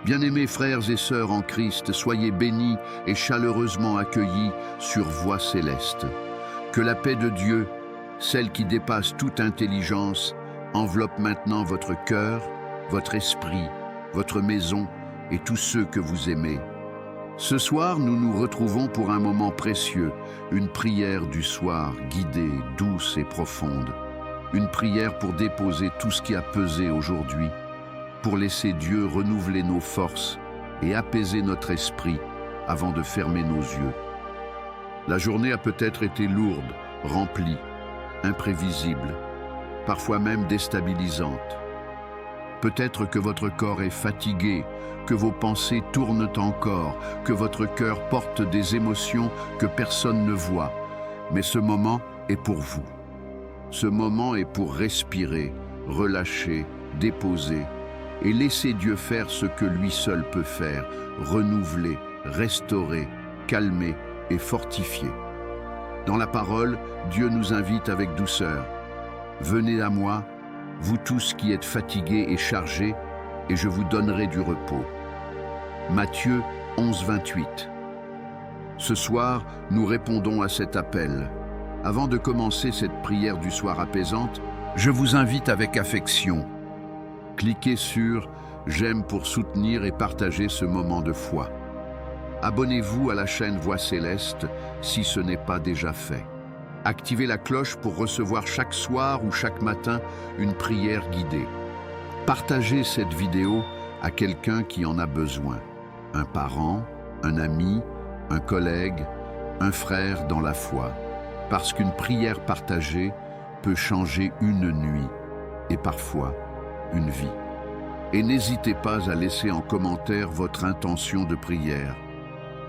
Bien-aimés frères et sœurs en Christ, soyez bénis et chaleureusement accueillis sur Voix céleste. Que la paix de Dieu, celle qui dépasse toute intelligence, enveloppe maintenant votre cœur, votre esprit, votre maison et tous ceux que vous aimez. Ce soir, nous nous retrouvons pour un moment précieux, une prière du soir guidée, douce et profonde. Une prière pour déposer tout ce qui a pesé aujourd'hui, pour laisser Dieu renouveler nos forces et apaiser notre esprit avant de fermer nos yeux. La journée a peut-être été lourde, remplie, imprévisible, parfois même déstabilisante. Peut-être que votre corps est fatigué, que vos pensées tournent encore, que votre cœur porte des émotions que personne ne voit. Mais ce moment est pour vous. Ce moment est pour respirer, relâcher, déposer et laisser Dieu faire ce que lui seul peut faire, renouveler, restaurer, calmer et fortifier. Dans la parole, Dieu nous invite avec douceur. Venez à moi, vous tous qui êtes fatigués et chargés, et je vous donnerai du repos. Matthieu 11, 28. Ce soir, nous répondons à cet appel. Avant de commencer cette prière du soir apaisante, je vous invite avec affection. Cliquez sur « J'aime » pour soutenir et partager ce moment de foi. Abonnez-vous à la chaîne Voix céleste si ce n'est pas déjà fait. Activez la cloche pour recevoir chaque soir ou chaque matin une prière guidée. Partagez cette vidéo à quelqu'un qui en a besoin. Un parent, un ami, un collègue, un frère dans la foi. Parce qu'une prière partagée peut changer une nuit et parfois une vie. Et n'hésitez pas à laisser en commentaire votre intention de prière.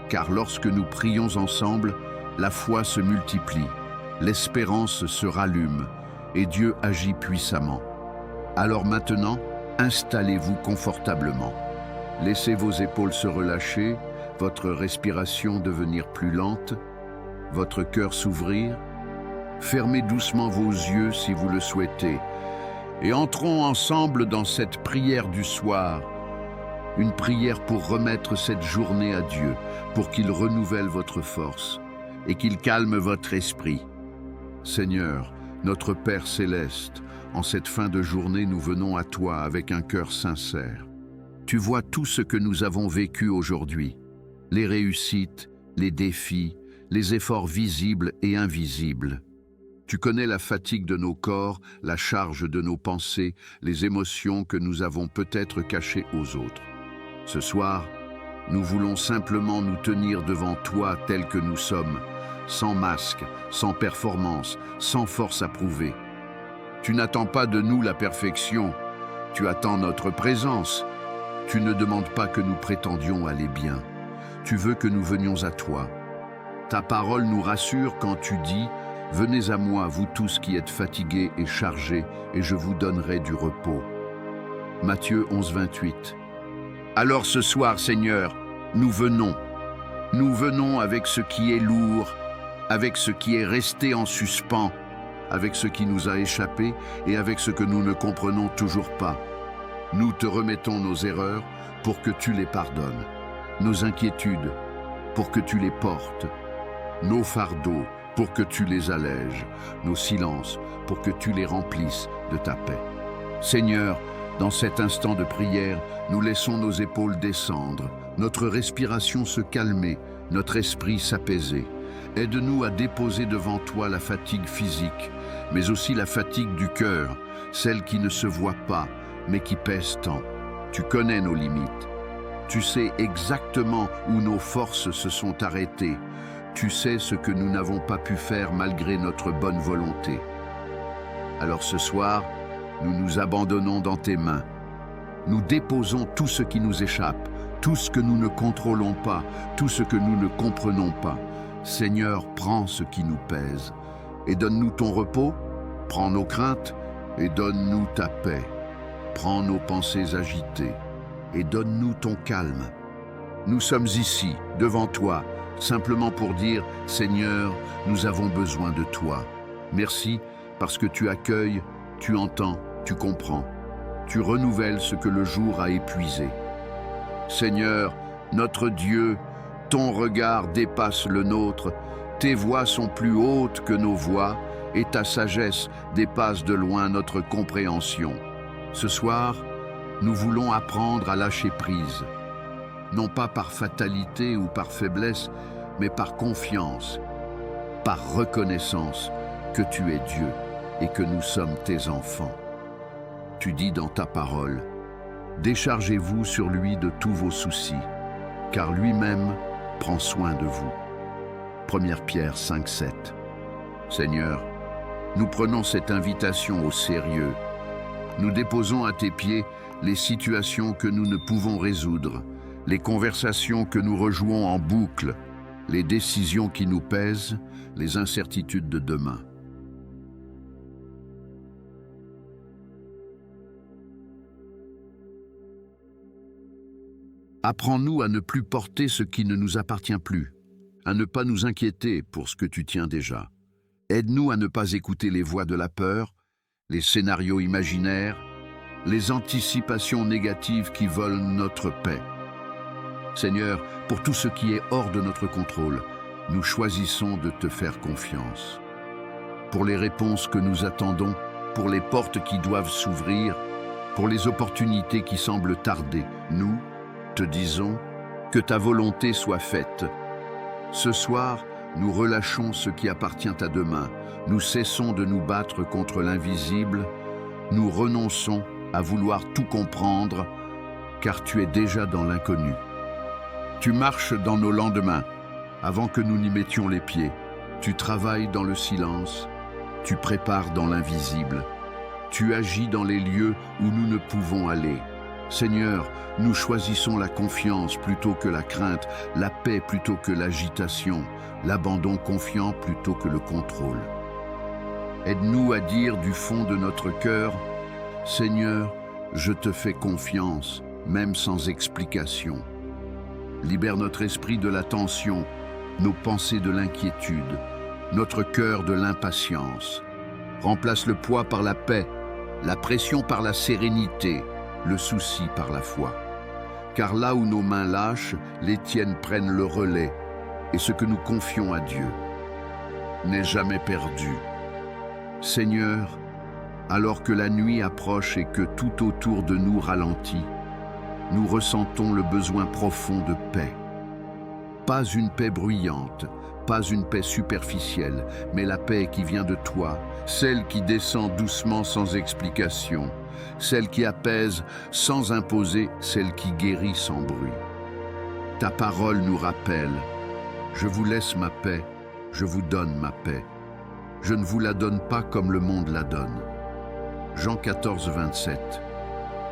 Car lorsque nous prions ensemble, la foi se multiplie, l'espérance se rallume et Dieu agit puissamment. Alors maintenant, installez-vous confortablement. Laissez vos épaules se relâcher, votre respiration devenir plus lente, votre cœur s'ouvrir. Fermez doucement vos yeux si vous le souhaitez et entrons ensemble dans cette prière du soir. Une prière pour remettre cette journée à Dieu, pour qu'il renouvelle votre force et qu'il calme votre esprit. Seigneur, notre Père céleste, en cette fin de journée, nous venons à toi avec un cœur sincère. Tu vois tout ce que nous avons vécu aujourd'hui, les réussites, les défis, les efforts visibles et invisibles. Tu connais la fatigue de nos corps, la charge de nos pensées, les émotions que nous avons peut-être cachées aux autres. Ce soir, nous voulons simplement nous tenir devant toi tels que nous sommes, sans masque, sans performance, sans force à prouver. Tu n'attends pas de nous la perfection, tu attends notre présence. Tu ne demandes pas que nous prétendions aller bien. Tu veux que nous venions à toi. Ta parole nous rassure quand tu dis « Venez à moi, vous tous qui êtes fatigués et chargés, et je vous donnerai du repos. » Matthieu 11, 28. Alors ce soir, Seigneur, nous venons. Nous venons avec ce qui est lourd, avec ce qui est resté en suspens, avec ce qui nous a échappé et avec ce que nous ne comprenons toujours pas. Nous te remettons nos erreurs pour que tu les pardonnes, nos inquiétudes pour que tu les portes, nos fardeaux pour que tu les allèges, nos silences pour que tu les remplisses de ta paix. Seigneur, dans cet instant de prière, nous laissons nos épaules descendre, notre respiration se calmer, notre esprit s'apaiser. Aide-nous à déposer devant toi la fatigue physique, mais aussi la fatigue du cœur, celle qui ne se voit pas, mais qui pèse tant. Tu connais nos limites. Tu sais exactement où nos forces se sont arrêtées. Tu sais ce que nous n'avons pas pu faire malgré notre bonne volonté. Alors ce soir, nous nous abandonnons dans tes mains. Nous déposons tout ce qui nous échappe, tout ce que nous ne contrôlons pas, tout ce que nous ne comprenons pas. Seigneur, prends ce qui nous pèse et donne-nous ton repos, prends nos craintes et donne-nous ta paix. Prends nos pensées agitées et donne-nous ton calme. Nous sommes ici, devant toi, simplement pour dire « Seigneur, nous avons besoin de toi ». Merci parce que tu accueilles, tu entends, tu comprends. Tu renouvelles ce que le jour a épuisé. Seigneur, notre Dieu, ton regard dépasse le nôtre, tes voies sont plus hautes que nos voies, et ta sagesse dépasse de loin notre compréhension. Ce soir, nous voulons apprendre à lâcher prise, non pas par fatalité ou par faiblesse, mais par confiance, par reconnaissance que tu es Dieu et que nous sommes tes enfants. Tu dis dans ta parole, « Déchargez-vous sur lui de tous vos soucis, car lui-même prend soin de vous. » 1 Pierre 5,7. Seigneur, nous prenons cette invitation au sérieux. Nous déposons à tes pieds les situations que nous ne pouvons résoudre, les conversations que nous rejouons en boucle, les décisions qui nous pèsent, les incertitudes de demain. Apprends-nous à ne plus porter ce qui ne nous appartient plus, à ne pas nous inquiéter pour ce que tu tiens déjà. Aide-nous à ne pas écouter les voix de la peur, les scénarios imaginaires, les anticipations négatives qui volent notre paix. Seigneur, pour tout ce qui est hors de notre contrôle, nous choisissons de te faire confiance. Pour les réponses que nous attendons, pour les portes qui doivent s'ouvrir, pour les opportunités qui semblent tarder, nous te disons que ta volonté soit faite. Ce soir, nous relâchons ce qui appartient à demain, nous cessons de nous battre contre l'invisible, nous renonçons à vouloir tout comprendre, car tu es déjà dans l'inconnu. Tu marches dans nos lendemains, avant que nous n'y mettions les pieds. Tu travailles dans le silence, tu prépares dans l'invisible. Tu agis dans les lieux où nous ne pouvons aller. Seigneur, nous choisissons la confiance plutôt que la crainte, la paix plutôt que l'agitation, l'abandon confiant plutôt que le contrôle. Aide-nous à dire du fond de notre cœur, « Seigneur, je te fais confiance, même sans explication. » Libère notre esprit de la tension, nos pensées de l'inquiétude, notre cœur de l'impatience. Remplace le poids par la paix, la pression par la sérénité, le souci par la foi. Car là où nos mains lâchent, les tiennes prennent le relais, et ce que nous confions à Dieu n'est jamais perdu. Seigneur, alors que la nuit approche et que tout autour de nous ralentit, nous ressentons le besoin profond de paix. Pas une paix bruyante, pas une paix superficielle, mais la paix qui vient de toi, celle qui descend doucement sans explication, celle qui apaise sans imposer, celle qui guérit sans bruit. Ta parole nous rappelle, « Je vous laisse ma paix, je vous donne ma paix. Je ne vous la donne pas comme le monde la donne. » Jean 14, 27.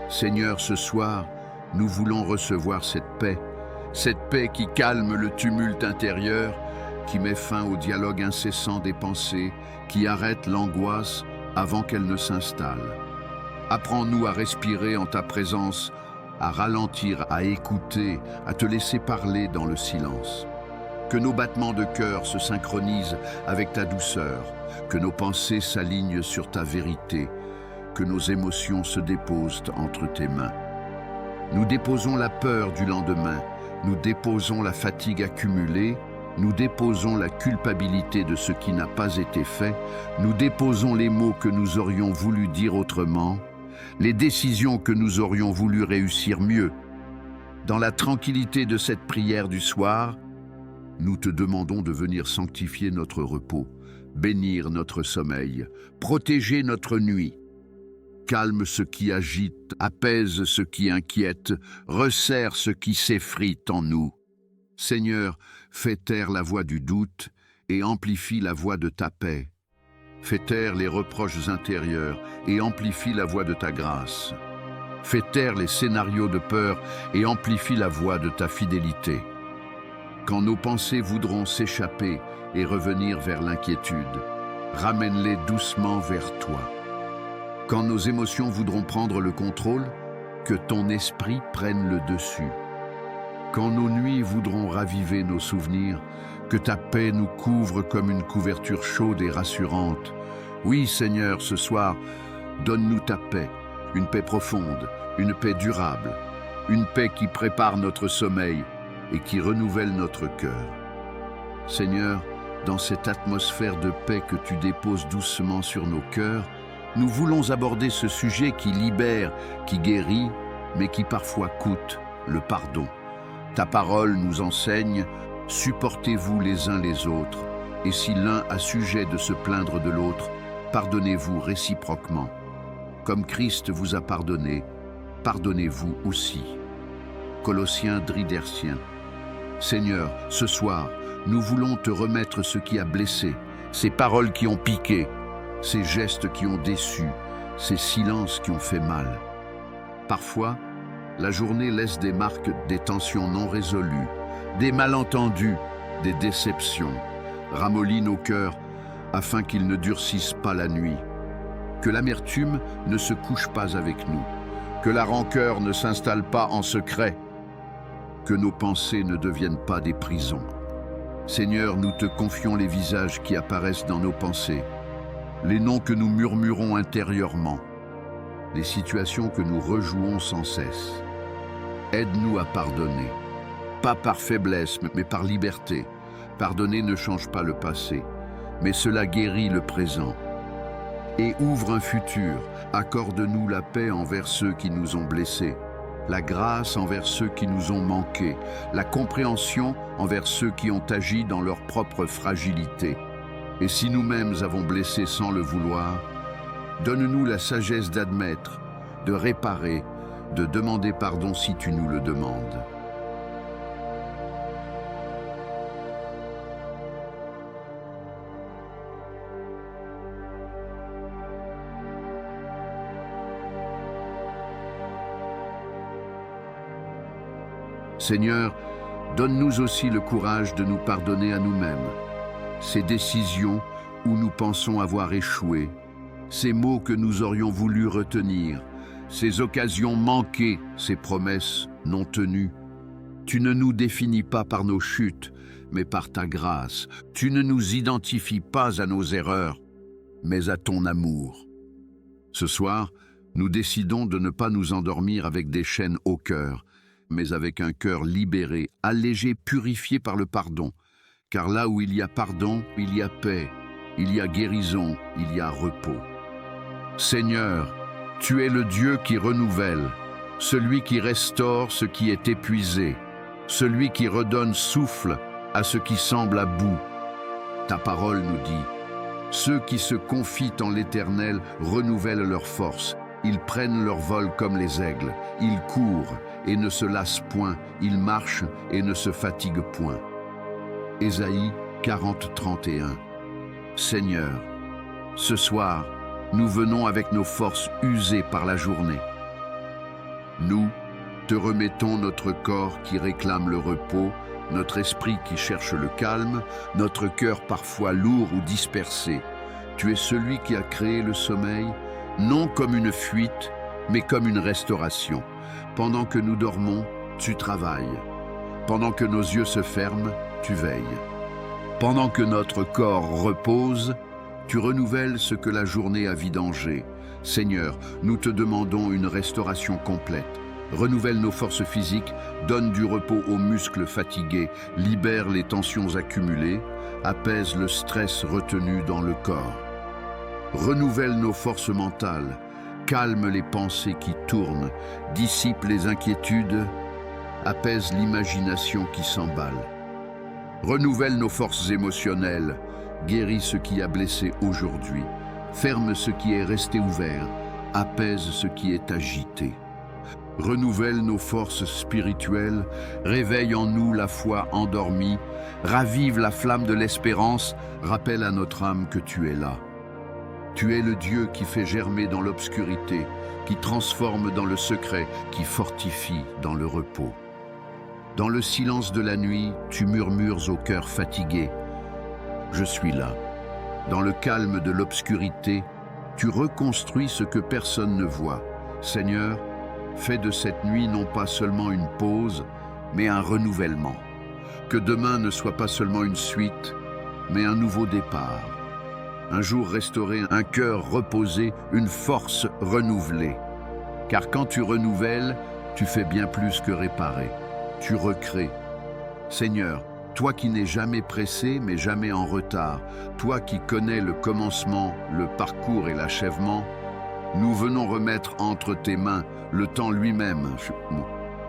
Seigneur, ce soir, nous voulons recevoir cette paix qui calme le tumulte intérieur, qui met fin au dialogue incessant des pensées, qui arrête l'angoisse avant qu'elle ne s'installe. Apprends-nous à respirer en ta présence, à ralentir, à écouter, à te laisser parler dans le silence. Que nos battements de cœur se synchronisent avec ta douceur, que nos pensées s'alignent sur ta vérité, que nos émotions se déposent entre tes mains. Nous déposons la peur du lendemain, nous déposons la fatigue accumulée, nous déposons la culpabilité de ce qui n'a pas été fait, nous déposons les mots que nous aurions voulu dire autrement, les décisions que nous aurions voulu réussir mieux. Dans la tranquillité de cette prière du soir, nous te demandons de venir sanctifier notre repos, bénir notre sommeil, protéger notre nuit. Calme ce qui agite, apaise ce qui inquiète, resserre ce qui s'effrite en nous. Seigneur, fais taire la voix du doute et amplifie la voix de ta paix. Fais taire les reproches intérieurs et amplifie la voix de ta grâce. Fais taire les scénarios de peur et amplifie la voix de ta fidélité. Quand nos pensées voudront s'échapper et revenir vers l'inquiétude, ramène-les doucement vers toi. Quand nos émotions voudront prendre le contrôle, que ton esprit prenne le dessus. Quand nos nuits voudront raviver nos souvenirs, que ta paix nous couvre comme une couverture chaude et rassurante. Oui, Seigneur, ce soir, donne-nous ta paix, une paix profonde, une paix durable. une paix qui prépare notre sommeil et qui renouvelle notre cœur. Seigneur, dans cette atmosphère de paix que tu déposes doucement sur nos cœurs, nous voulons aborder ce sujet qui libère, qui guérit, mais qui parfois coûte, le pardon. Ta parole nous enseigne, supportez-vous les uns les autres, et si l'un a sujet de se plaindre de l'autre, pardonnez-vous réciproquement. Comme Christ vous a pardonné, pardonnez-vous aussi. Colossiens Dridersiens. Seigneur, ce soir, nous voulons te remettre ce qui a blessé, ces paroles qui ont piqué, ces gestes qui ont déçu, ces silences qui ont fait mal. Parfois, la journée laisse des marques, des tensions non résolues, des malentendus, des déceptions. Ramollit nos cœurs afin qu'ils ne durcissent pas la nuit. Que l'amertume ne se couche pas avec nous, que la rancœur ne s'installe pas en secret, que nos pensées ne deviennent pas des prisons. Seigneur, nous te confions les visages qui apparaissent dans nos pensées, les noms que nous murmurons intérieurement, les situations que nous rejouons sans cesse. Aide-nous à pardonner, pas par faiblesse, mais par liberté. Pardonner ne change pas le passé, mais cela guérit le présent et ouvre un futur. Accorde-nous la paix envers ceux qui nous ont blessés, la grâce envers ceux qui nous ont manqué, la compréhension envers ceux qui ont agi dans leur propre fragilité. Et si nous-mêmes avons blessé sans le vouloir, donne-nous la sagesse d'admettre, de réparer, de demander pardon si tu nous le demandes. Seigneur, donne-nous aussi le courage de nous pardonner à nous-mêmes. Ces décisions où nous pensons avoir échoué, ces mots que nous aurions voulu retenir, ces occasions manquées, ces promesses non tenues. Tu ne nous définis pas par nos chutes, mais par ta grâce. Tu ne nous identifies pas à nos erreurs, mais à ton amour. Ce soir, nous décidons de ne pas nous endormir avec des chaînes au cœur, mais avec un cœur libéré, allégé, purifié par le pardon. Car là où il y a pardon, il y a paix, il y a guérison, il y a repos. Seigneur, tu es le Dieu qui renouvelle, celui qui restaure ce qui est épuisé, celui qui redonne souffle à ce qui semble à bout. Ta parole nous dit, ceux qui se confient en l'Éternel renouvellent leur force. Ils prennent leur vol comme les aigles, ils courent et ne se lassent point, ils marchent et ne se fatiguent point. Ésaïe 40:31. Seigneur, ce soir, nous venons avec nos forces usées par la journée. Nous te remettons notre corps qui réclame le repos, notre esprit qui cherche le calme, notre cœur parfois lourd ou dispersé. Tu es celui qui a créé le sommeil, non comme une fuite, mais comme une restauration. Pendant que nous dormons, tu travailles. Pendant que nos yeux se ferment, tu veilles. Pendant que notre corps repose, tu renouvelles ce que la journée a vidangé. Seigneur, nous te demandons une restauration complète. Renouvelle nos forces physiques, donne du repos aux muscles fatigués, libère les tensions accumulées, apaise le stress retenu dans le corps. Renouvelle nos forces mentales, calme les pensées qui tournent, dissipe les inquiétudes, apaise l'imagination qui s'emballe. Renouvelle nos forces émotionnelles, guéris ce qui a blessé aujourd'hui, ferme ce qui est resté ouvert, apaise ce qui est agité. Renouvelle nos forces spirituelles, réveille en nous la foi endormie, ravive la flamme de l'espérance, rappelle à notre âme que tu es là. Tu es le Dieu qui fait germer dans l'obscurité, qui transforme dans le secret, qui fortifie dans le repos. Dans le silence de la nuit, tu murmures au cœur fatigué, « Je suis là ». Dans le calme de l'obscurité, tu reconstruis ce que personne ne voit. Seigneur, fais de cette nuit non pas seulement une pause, mais un renouvellement. Que demain ne soit pas seulement une suite, mais un nouveau départ. Un jour restauré, un cœur reposé, une force renouvelée. Car quand tu renouvelles, Tu fais bien plus que réparer. Tu recrées. Seigneur, toi qui n'es jamais pressé mais jamais en retard, toi qui connais le commencement, le parcours et l'achèvement, nous venons remettre entre tes mains le temps lui-même,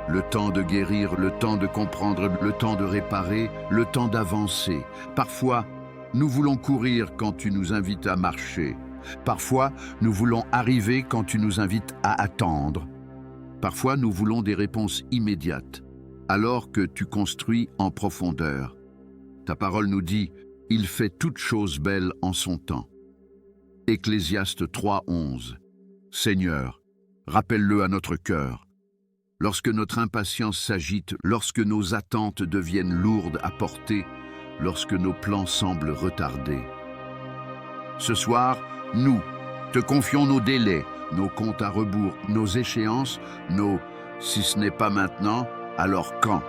le temps de guérir, le temps de comprendre, le temps de réparer, le temps d'avancer. Parfois, nous voulons courir quand tu nous invites à marcher. Parfois, nous voulons arriver quand tu nous invites à attendre. Parfois, nous voulons des réponses immédiates, alors que tu construis en profondeur. Ta parole nous dit « Il fait toute chose belle en son temps ». Ecclésiaste 3:11. Seigneur, rappelle-le à notre cœur. Lorsque notre impatience s'agite, lorsque nos attentes deviennent lourdes à porter, lorsque nos plans semblent retardés. Ce soir, nous te confions nos délais, nos comptes à rebours, nos échéances, nos « si ce n'est pas maintenant, alors quand ?»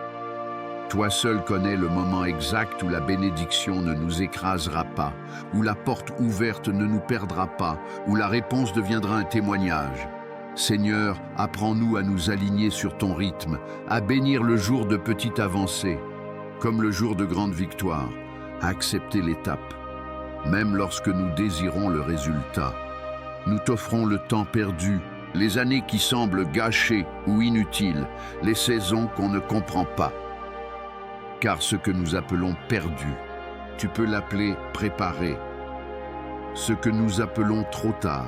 Toi seul connais le moment exact où la bénédiction ne nous écrasera pas, où la porte ouverte ne nous perdra pas, où la réponse deviendra un témoignage. Seigneur, apprends-nous à nous aligner sur ton rythme, à bénir le jour de petite avancée, comme le jour de grande victoire, à accepter l'étape, même lorsque nous désirons le résultat. Nous t'offrons le temps perdu, les années qui semblent gâchées ou inutiles, les saisons qu'on ne comprend pas. Car ce que nous appelons perdu, tu peux l'appeler préparé. Ce que nous appelons trop tard,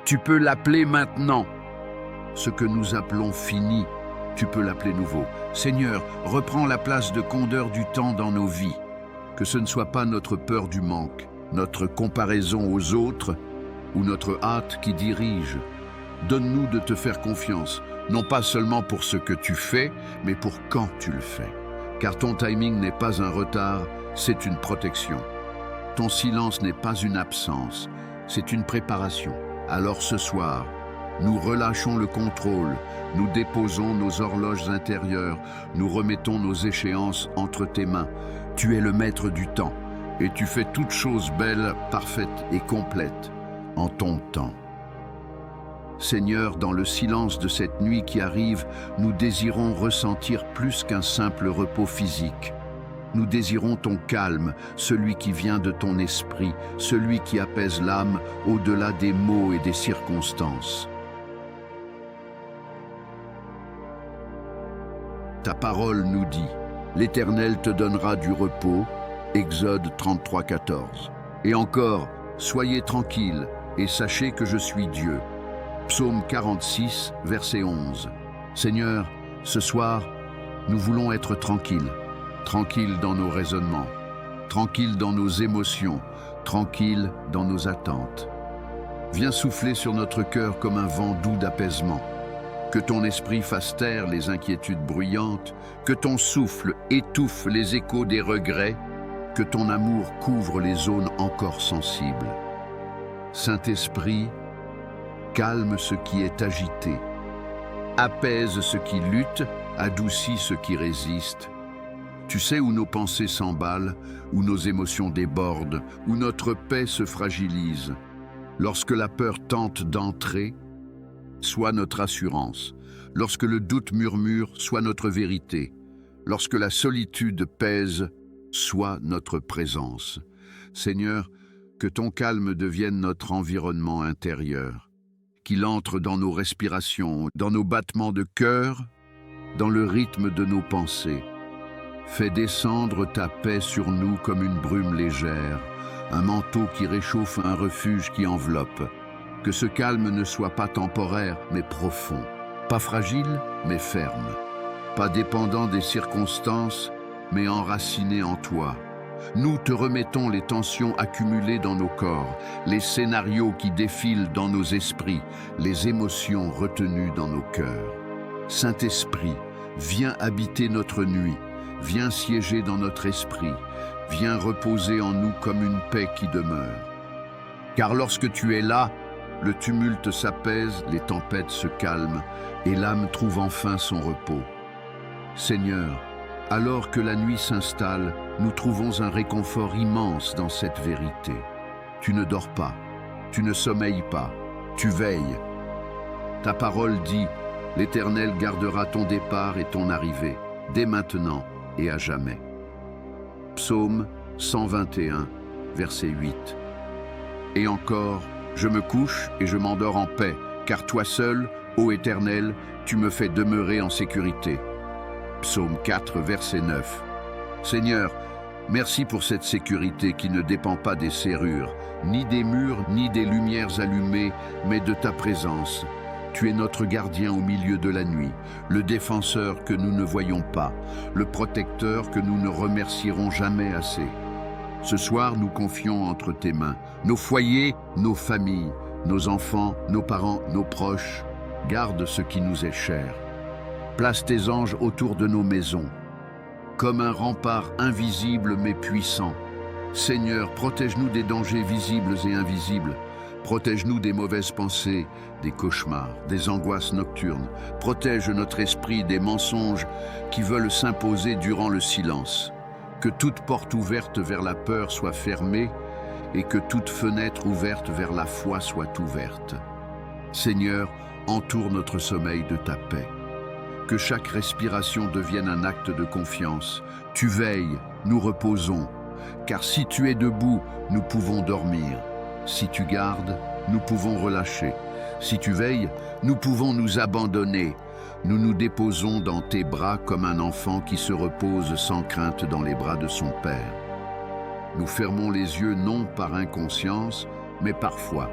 tu peux l'appeler maintenant. Ce que nous appelons fini, tu peux l'appeler nouveau. Seigneur, reprends la place de condeur du temps dans nos vies. Que ce ne soit pas notre peur du manque, notre comparaison aux autres ou notre hâte qui dirige. Donne-nous de te faire confiance, non pas seulement pour ce que tu fais, mais pour quand tu le fais. Car ton timing n'est pas un retard, c'est une protection. Ton silence n'est pas une absence, c'est une préparation. Alors ce soir, nous relâchons le contrôle, nous déposons nos horloges intérieures, nous remettons nos échéances entre tes mains. Tu es le maître du temps, et tu fais toutes choses belles, parfaites et complètes, en ton temps. Seigneur, dans le silence de cette nuit qui arrive, nous désirons ressentir plus qu'un simple repos physique. Nous désirons ton calme, celui qui vient de ton esprit, celui qui apaise l'âme au-delà des mots et des circonstances. Ta parole nous dit, l'Éternel te donnera du repos, Exode 33:14. Et encore, soyez tranquilles et sachez que je suis Dieu. Psaume 46, verset 11. Seigneur, ce soir, nous voulons être tranquilles, tranquilles dans nos raisonnements, tranquilles dans nos émotions, tranquilles dans nos attentes. Viens souffler sur notre cœur comme un vent doux d'apaisement. Que ton esprit fasse taire les inquiétudes bruyantes, que ton souffle étouffe les échos des regrets, que ton amour couvre les zones encore sensibles. Saint-Esprit, calme ce qui est agité, apaise ce qui lutte, adoucis ce qui résiste. Tu sais où nos pensées s'emballent, où nos émotions débordent, où notre paix se fragilise. Lorsque la peur tente d'entrer, sois notre assurance. Lorsque le doute murmure, sois notre vérité. Lorsque la solitude pèse, sois notre présence. Seigneur, que ton calme devienne notre environnement intérieur, qu'il entre dans nos respirations, dans nos battements de cœur, dans le rythme de nos pensées. Fais descendre ta paix sur nous comme une brume légère, un manteau qui réchauffe, un refuge qui enveloppe. Que ce calme ne soit pas temporaire, mais profond, pas fragile, mais ferme, pas dépendant des circonstances, mais enraciné en toi. Nous te remettons les tensions accumulées dans nos corps, les scénarios qui défilent dans nos esprits, les émotions retenues dans nos cœurs. Saint-Esprit, viens habiter notre nuit, viens siéger dans notre esprit, viens reposer en nous comme une paix qui demeure. Car lorsque tu es là, le tumulte s'apaise, les tempêtes se calment, et l'âme trouve enfin son repos. Seigneur, alors que la nuit s'installe, nous trouvons un réconfort immense dans cette vérité. Tu ne dors pas, tu ne sommeilles pas, tu veilles. Ta parole dit, L'Éternel gardera ton départ et ton arrivée, dès maintenant et à jamais. Psaume 121, verset 8. Et encore, je me couche et je m'endors en paix, car toi seul, ô Éternel, tu me fais demeurer en sécurité. Psaume 4, verset 9. Seigneur, merci pour cette sécurité qui ne dépend pas des serrures, ni des murs, ni des lumières allumées, mais de ta présence. Tu es notre gardien au milieu de la nuit, le défenseur que nous ne voyons pas, le protecteur que nous ne remercierons jamais assez. Ce soir, nous confions entre tes mains nos foyers, nos familles, nos enfants, nos parents, nos proches. Garde ce qui nous est cher. Place tes anges autour de nos maisons, comme un rempart invisible mais puissant. Seigneur, protège-nous des dangers visibles et invisibles. Protège-nous des mauvaises pensées, des cauchemars, des angoisses nocturnes. Protège notre esprit des mensonges qui veulent s'imposer durant le silence. Que toute porte ouverte vers la peur soit fermée et que toute fenêtre ouverte vers la foi soit ouverte. Seigneur, entoure notre sommeil de ta paix. Que chaque respiration devienne un acte de confiance. Tu veilles, nous reposons, car si tu es debout, nous pouvons dormir. Si tu gardes, nous pouvons relâcher. Si tu veilles, nous pouvons nous abandonner. Nous nous déposons dans tes bras comme un enfant qui se repose sans crainte dans les bras de son père. Nous fermons les yeux non par inconscience, mais par foi.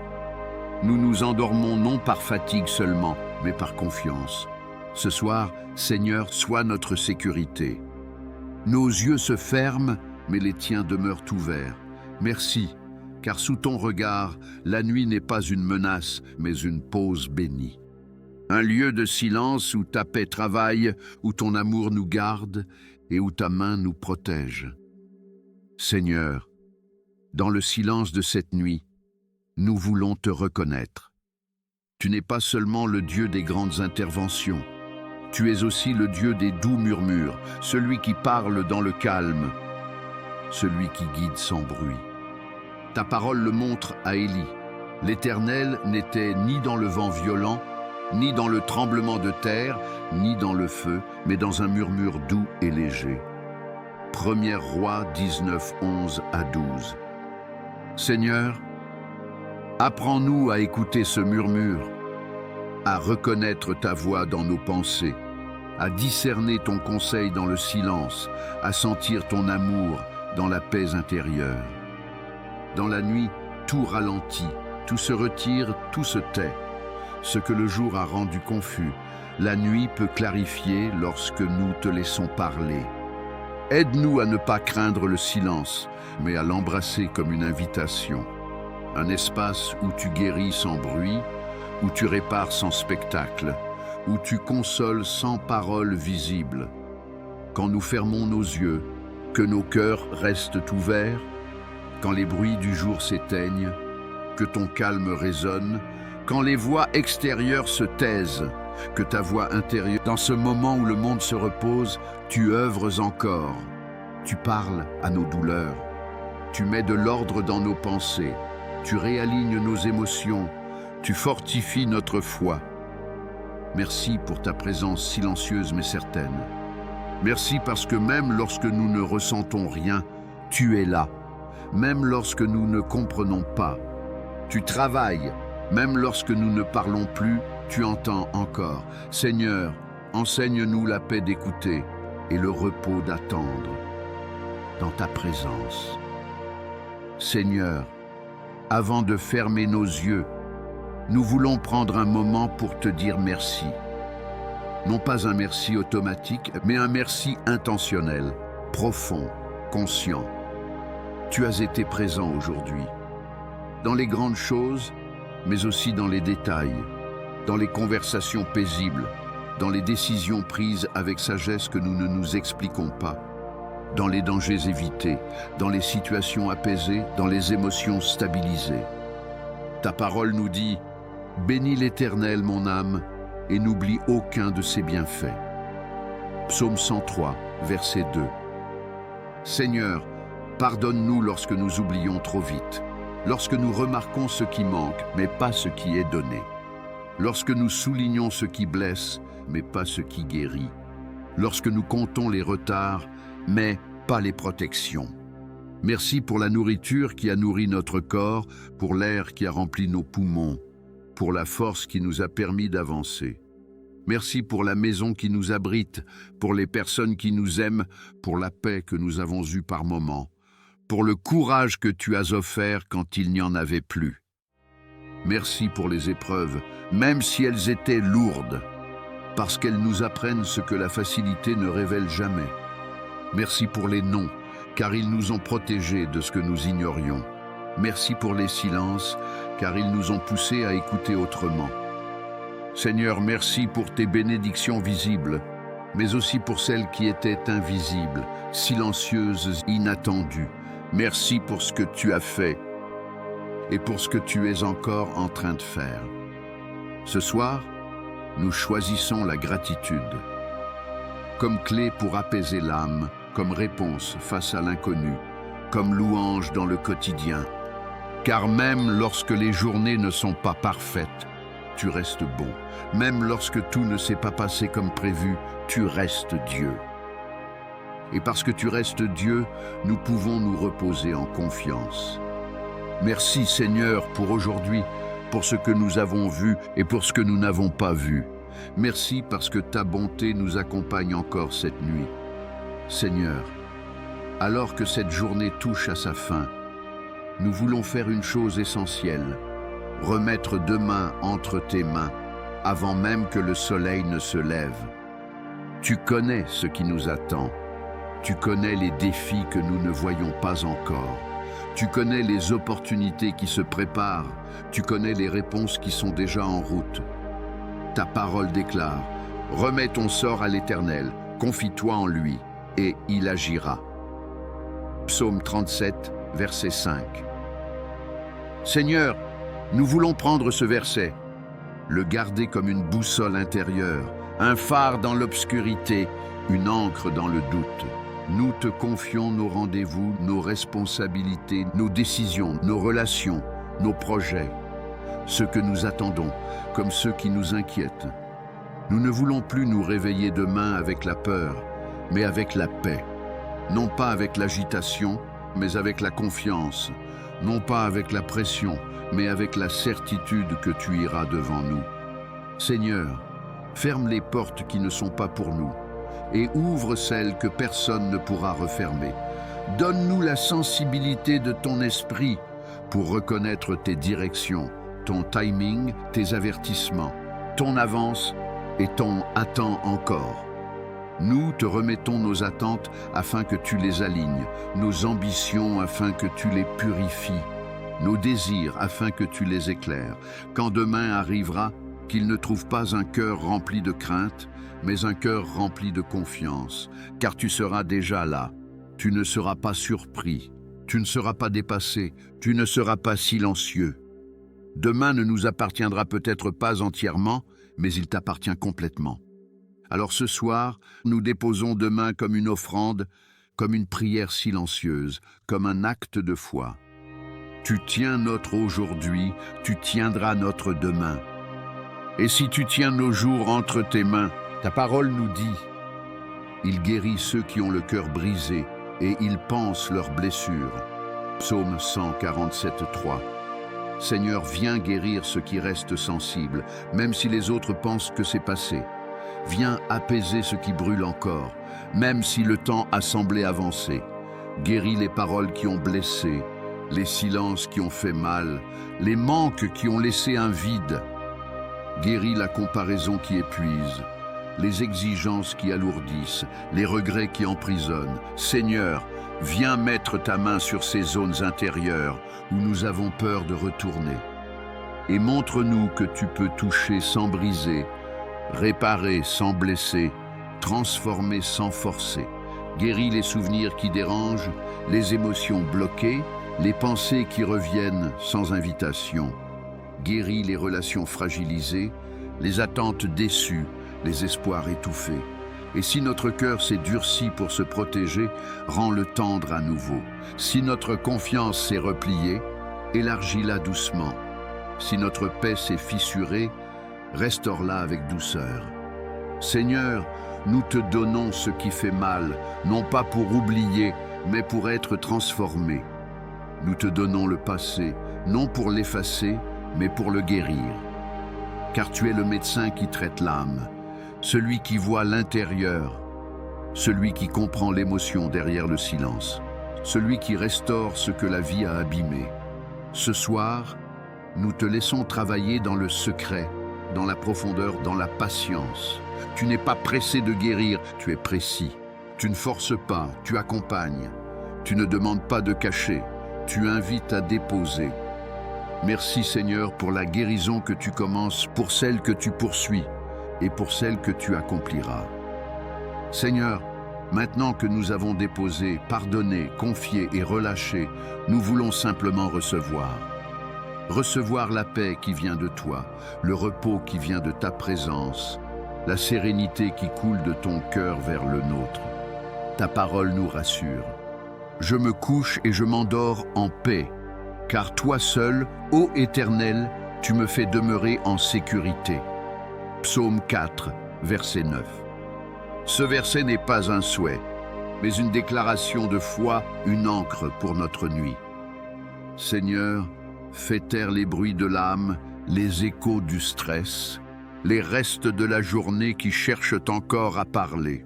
Nous nous endormons non par fatigue seulement, mais par confiance. Ce soir, Seigneur, sois notre sécurité. Nos yeux se ferment, mais les tiens demeurent ouverts. Merci, car sous ton regard, la nuit n'est pas une menace, mais une pause bénie. Un lieu de silence où ta paix travaille, où ton amour nous garde et où ta main nous protège. Seigneur, dans le silence de cette nuit, nous voulons te reconnaître. Tu n'es pas seulement le Dieu des grandes interventions, tu es aussi le Dieu des doux murmures, celui qui parle dans le calme, celui qui guide sans bruit. Ta parole le montre à Élie. L'Éternel n'était ni dans le vent violent, ni dans le tremblement de terre, ni dans le feu, mais dans un murmure doux et léger. 1er Roi 19, 11 à 12. Seigneur, apprends-nous à écouter ce murmure, à reconnaître ta voix dans nos pensées, à discerner ton conseil dans le silence, à sentir ton amour dans la paix intérieure. Dans la nuit, tout ralentit, tout se retire, tout se tait. Ce que le jour a rendu confus, la nuit peut clarifier lorsque nous te laissons parler. Aide-nous à ne pas craindre le silence, mais à l'embrasser comme une invitation. Un espace où tu guéris sans bruit, où tu répares sans spectacle, où tu consoles sans parole visible. Quand nous fermons nos yeux, que nos cœurs restent ouverts, quand les bruits du jour s'éteignent, que ton calme résonne, quand les voix extérieures se taisent, que ta voix intérieure, dans ce moment où le monde se repose, tu œuvres encore. Tu parles à nos douleurs. Tu mets de l'ordre dans nos pensées. Tu réalignes nos émotions. Tu fortifies notre foi. Merci pour ta présence silencieuse mais certaine. Merci parce que même lorsque nous ne ressentons rien, tu es là. Même lorsque nous ne comprenons pas, tu travailles. Même lorsque nous ne parlons plus, tu entends encore. Seigneur, enseigne-nous la paix d'écouter et le repos d'attendre dans ta présence. Seigneur, avant de fermer nos yeux, nous voulons prendre un moment pour te dire merci. Non pas un merci automatique, mais un merci intentionnel, profond, conscient. Tu as été présent aujourd'hui, dans les grandes choses, mais aussi dans les détails, dans les conversations paisibles, dans les décisions prises avec sagesse que nous ne nous expliquons pas, dans les dangers évités, dans les situations apaisées, dans les émotions stabilisées. Ta parole nous dit « Bénis l'Éternel, mon âme, et n'oublie aucun de ses bienfaits. » Psaume 103, verset 2. Seigneur, pardonne-nous lorsque nous oublions trop vite, lorsque nous remarquons ce qui manque, mais pas ce qui est donné, lorsque nous soulignons ce qui blesse, mais pas ce qui guérit. Lorsque nous comptons les retards, mais pas les protections. Merci pour la nourriture qui a nourri notre corps, pour l'air qui a rempli nos poumons, pour la force qui nous a permis d'avancer. Merci pour la maison qui nous abrite, pour les personnes qui nous aiment, pour la paix que nous avons eue par moments, pour le courage que tu as offert quand il n'y en avait plus. Merci pour les épreuves, même si elles étaient lourdes, parce qu'elles nous apprennent ce que la facilité ne révèle jamais. Merci pour les non, car ils nous ont protégés de ce que nous ignorions. Merci pour les silences, car ils nous ont poussés à écouter autrement. Seigneur, merci pour tes bénédictions visibles, mais aussi pour celles qui étaient invisibles, silencieuses, inattendues. Merci pour ce que tu as fait et pour ce que tu es encore en train de faire. Ce soir, nous choisissons la gratitude comme clé pour apaiser l'âme, comme réponse face à l'inconnu, comme louange dans le quotidien. Car même lorsque les journées ne sont pas parfaites, tu restes bon. Même lorsque tout ne s'est pas passé comme prévu, tu restes Dieu. Et parce que tu restes Dieu, nous pouvons nous reposer en confiance. Merci Seigneur pour aujourd'hui, pour ce que nous avons vu et pour ce que nous n'avons pas vu. Merci parce que ta bonté nous accompagne encore cette nuit. Seigneur, alors que cette journée touche à sa fin, nous voulons faire une chose essentielle, remettre demain entre tes mains, avant même que le soleil ne se lève. Tu connais ce qui nous attend. Tu connais les défis que nous ne voyons pas encore. Tu connais les opportunités qui se préparent. Tu connais les réponses qui sont déjà en route. Ta parole déclare, « Remets ton sort à l'Éternel, confie-toi en lui, et il agira. » Psaume 37, verset 5. Seigneur, nous voulons prendre ce verset, le garder comme une boussole intérieure, un phare dans l'obscurité, une ancre dans le doute. Nous te confions nos rendez-vous, nos responsabilités, nos décisions, nos relations, nos projets, ce que nous attendons, comme ceux qui nous inquiètent. Nous ne voulons plus nous réveiller demain avec la peur, mais avec la paix. Non pas avec l'agitation, mais avec la confiance. Non pas avec la pression, mais avec la certitude que tu iras devant nous. Seigneur, ferme les portes qui ne sont pas pour nous et ouvre celles que personne ne pourra refermer. Donne-nous la sensibilité de ton esprit pour reconnaître tes directions, ton timing, tes avertissements, ton avance et ton « attends encore ». Nous te remettons nos attentes afin que tu les alignes, nos ambitions afin que tu les purifies, nos désirs afin que tu les éclaires. Quand demain arrivera, qu'il ne trouve pas un cœur rempli de crainte, mais un cœur rempli de confiance, car tu seras déjà là. Tu ne seras pas surpris, tu ne seras pas dépassé, tu ne seras pas silencieux. Demain ne nous appartiendra peut-être pas entièrement, mais il t'appartient complètement. Alors ce soir, nous déposons demain comme une offrande, comme une prière silencieuse, comme un acte de foi. Tu tiens notre aujourd'hui, tu tiendras notre demain. Et si tu tiens nos jours entre tes mains, ta parole nous dit, il guérit ceux qui ont le cœur brisé et il panse leurs blessures. Psaume 147, 3. Seigneur, viens guérir ceux qui restent sensibles, même si les autres pensent que c'est passé. Viens apaiser ce qui brûle encore, même si le temps a semblé avancer. Guéris les paroles qui ont blessé, les silences qui ont fait mal, les manques qui ont laissé un vide. Guéris la comparaison qui épuise, les exigences qui alourdissent, les regrets qui emprisonnent. Seigneur, viens mettre ta main sur ces zones intérieures où nous avons peur de retourner. Et montre-nous que tu peux toucher sans briser, réparer sans blesser, transformer sans forcer. Guéris les souvenirs qui dérangent, les émotions bloquées, les pensées qui reviennent sans invitation. Guéris les relations fragilisées, les attentes déçues, les espoirs étouffés. Et si notre cœur s'est durci pour se protéger, rends-le tendre à nouveau. Si notre confiance s'est repliée, élargis-la doucement. Si notre paix s'est fissurée, restaure-la avec douceur. Seigneur, nous te donnons ce qui fait mal, non pas pour oublier, mais pour être transformés. Nous te donnons le passé, non pour l'effacer, mais pour le guérir. Car tu es le médecin qui traite l'âme, celui qui voit l'intérieur, celui qui comprend l'émotion derrière le silence, celui qui restaure ce que la vie a abîmé. Ce soir, nous te laissons travailler dans le secret, dans la profondeur, dans la patience. Tu n'es pas pressé de guérir, tu es précis. Tu ne forces pas, tu accompagnes. Tu ne demandes pas de cacher, tu invites à déposer. Merci Seigneur pour la guérison que tu commences, pour celle que tu poursuis et pour celle que tu accompliras. Seigneur, maintenant que nous avons déposé, pardonné, confié et relâché, nous voulons simplement recevoir. Recevoir la paix qui vient de toi, le repos qui vient de ta présence, la sérénité qui coule de ton cœur vers le nôtre. Ta parole nous rassure. Je me couche et je m'endors en paix, car toi seul, ô Éternel, tu me fais demeurer en sécurité. Psaume 4, verset 9. Ce verset n'est pas un souhait, mais une déclaration de foi, une ancre pour notre nuit. Seigneur, fais taire les bruits de l'âme, les échos du stress, les restes de la journée qui cherchent encore à parler.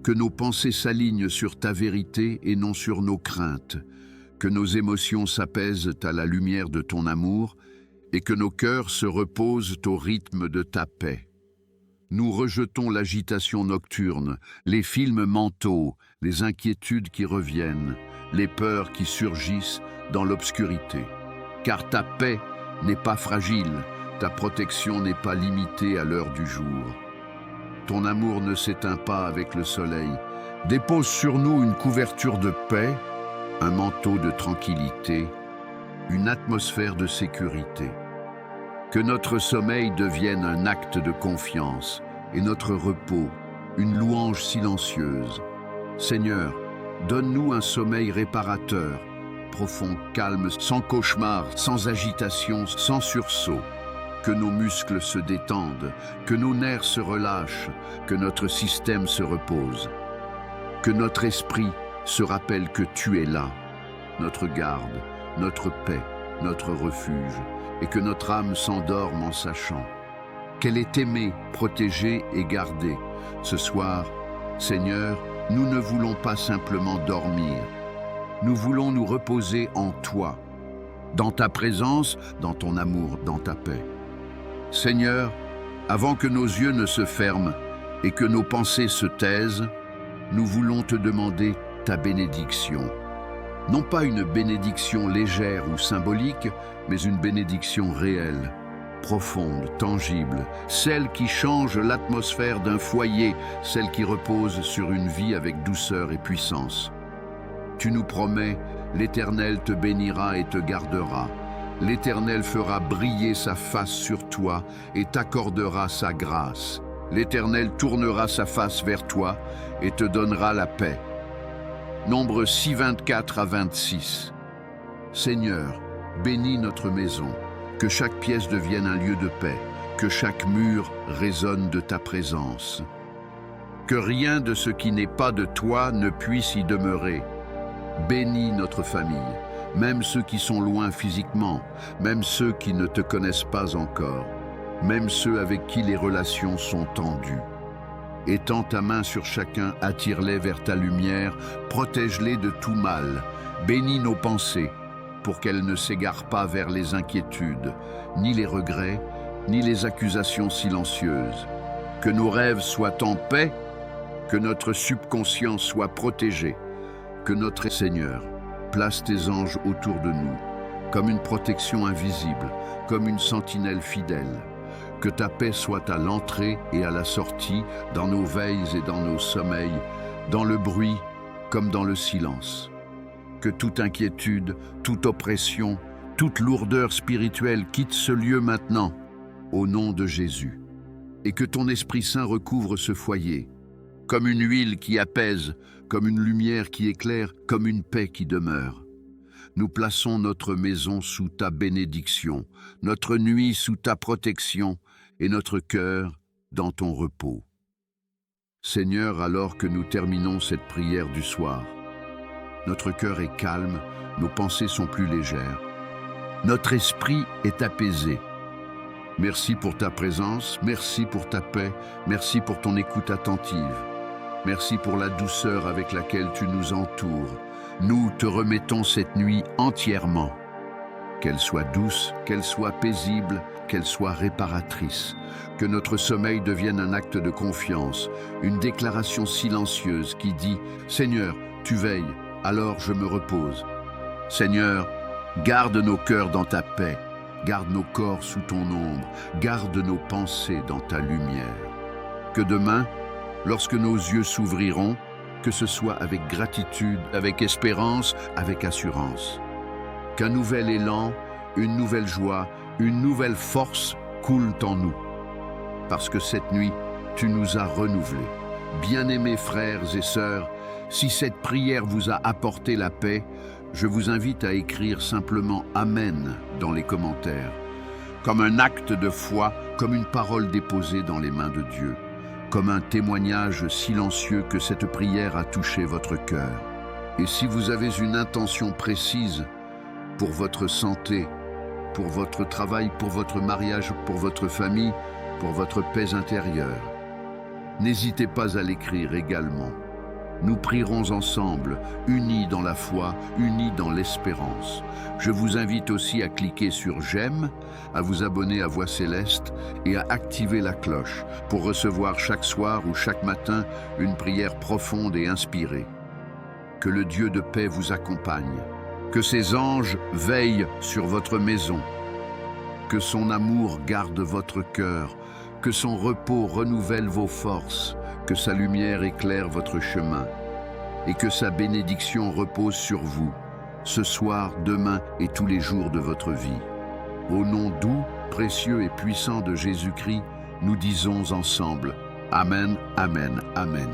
Que nos pensées s'alignent sur ta vérité et non sur nos craintes, que nos émotions s'apaisent à la lumière de ton amour et que nos cœurs se reposent au rythme de ta paix. Nous rejetons l'agitation nocturne, les films mentaux, les inquiétudes qui reviennent, les peurs qui surgissent dans l'obscurité. Car ta paix n'est pas fragile, ta protection n'est pas limitée à l'heure du jour. Ton amour ne s'éteint pas avec le soleil. Dépose sur nous une couverture de paix, un manteau de tranquillité, une atmosphère de sécurité. Que notre sommeil devienne un acte de confiance et notre repos, une louange silencieuse. Seigneur, donne-nous un sommeil réparateur, profond, calme, sans cauchemar, sans agitation, sans sursaut. Que nos muscles se détendent, que nos nerfs se relâchent, que notre système se repose. Que notre esprit se rappelle que tu es là, notre garde, notre paix, notre refuge, et que notre âme s'endorme en sachant qu'elle est aimée, protégée et gardée. Ce soir, Seigneur, nous ne voulons pas simplement dormir. Nous voulons nous reposer en toi, dans ta présence, dans ton amour, dans ta paix. Seigneur, avant que nos yeux ne se ferment et que nos pensées se taisent, nous voulons te demander ta bénédiction. Non pas une bénédiction légère ou symbolique, mais une bénédiction réelle, profonde, tangible, celle qui change l'atmosphère d'un foyer, celle qui repose sur une vie avec douceur et puissance. Tu nous promets, l'Éternel te bénira et te gardera. L'Éternel fera briller sa face sur toi et t'accordera sa grâce. L'Éternel tournera sa face vers toi et te donnera la paix. Nombre 6, 24 à 26. Seigneur, bénis notre maison, que chaque pièce devienne un lieu de paix, que chaque mur résonne de ta présence. Que rien de ce qui n'est pas de toi ne puisse y demeurer. Bénis notre famille, même ceux qui sont loin physiquement, même ceux qui ne te connaissent pas encore, même ceux avec qui les relations sont tendues. Étends ta main sur chacun, attire-les vers ta lumière, protège-les de tout mal. Bénis nos pensées, pour qu'elles ne s'égarent pas vers les inquiétudes, ni les regrets, ni les accusations silencieuses. Que nos rêves soient en paix, que notre subconscient soit protégé, que notre Seigneur place tes anges autour de nous, comme une protection invisible, comme une sentinelle fidèle. Que ta paix soit à l'entrée et à la sortie, dans nos veilles et dans nos sommeils, dans le bruit comme dans le silence. Que toute inquiétude, toute oppression, toute lourdeur spirituelle quitte ce lieu maintenant, au nom de Jésus. Et que ton Esprit Saint recouvre ce foyer, comme une huile qui apaise, comme une lumière qui éclaire, comme une paix qui demeure. Nous plaçons notre maison sous ta bénédiction, notre nuit sous ta protection et notre cœur dans ton repos. Seigneur, alors que nous terminons cette prière du soir, notre cœur est calme, nos pensées sont plus légères. Notre esprit est apaisé. Merci pour ta présence, merci pour ta paix, merci pour ton écoute attentive. Merci pour la douceur avec laquelle tu nous entoures. Nous te remettons cette nuit entièrement. Qu'elle soit douce, qu'elle soit paisible, qu'elle soit réparatrice. Que notre sommeil devienne un acte de confiance, une déclaration silencieuse qui dit « Seigneur, tu veilles, alors je me repose. » Seigneur, garde nos cœurs dans ta paix, garde nos corps sous ton ombre, garde nos pensées dans ta lumière. Que demain, lorsque nos yeux s'ouvriront, que ce soit avec gratitude, avec espérance, avec assurance. Qu'un nouvel élan, une nouvelle joie, une nouvelle force coulent en nous. Parce que cette nuit, tu nous as renouvelés. Bien-aimés frères et sœurs, si cette prière vous a apporté la paix, je vous invite à écrire simplement « Amen » dans les commentaires, comme un acte de foi, comme une parole déposée dans les mains de Dieu, comme un témoignage silencieux que cette prière a touché votre cœur. Et si vous avez une intention précise pour votre santé, pour votre travail, pour votre mariage, pour votre famille, pour votre paix intérieure, n'hésitez pas à l'écrire également. Nous prierons ensemble, unis dans la foi, unis dans l'espérance. Je vous invite aussi à cliquer sur « J'aime », à vous abonner à Voix Céleste et à activer la cloche pour recevoir chaque soir ou chaque matin une prière profonde et inspirée. Que le Dieu de paix vous accompagne, que ses anges veillent sur votre maison, que son amour garde votre cœur, que son repos renouvelle vos forces, que sa lumière éclaire votre chemin et que sa bénédiction repose sur vous, ce soir, demain et tous les jours de votre vie. Au nom doux, précieux et puissant de Jésus-Christ, nous disons ensemble Amen, Amen, Amen.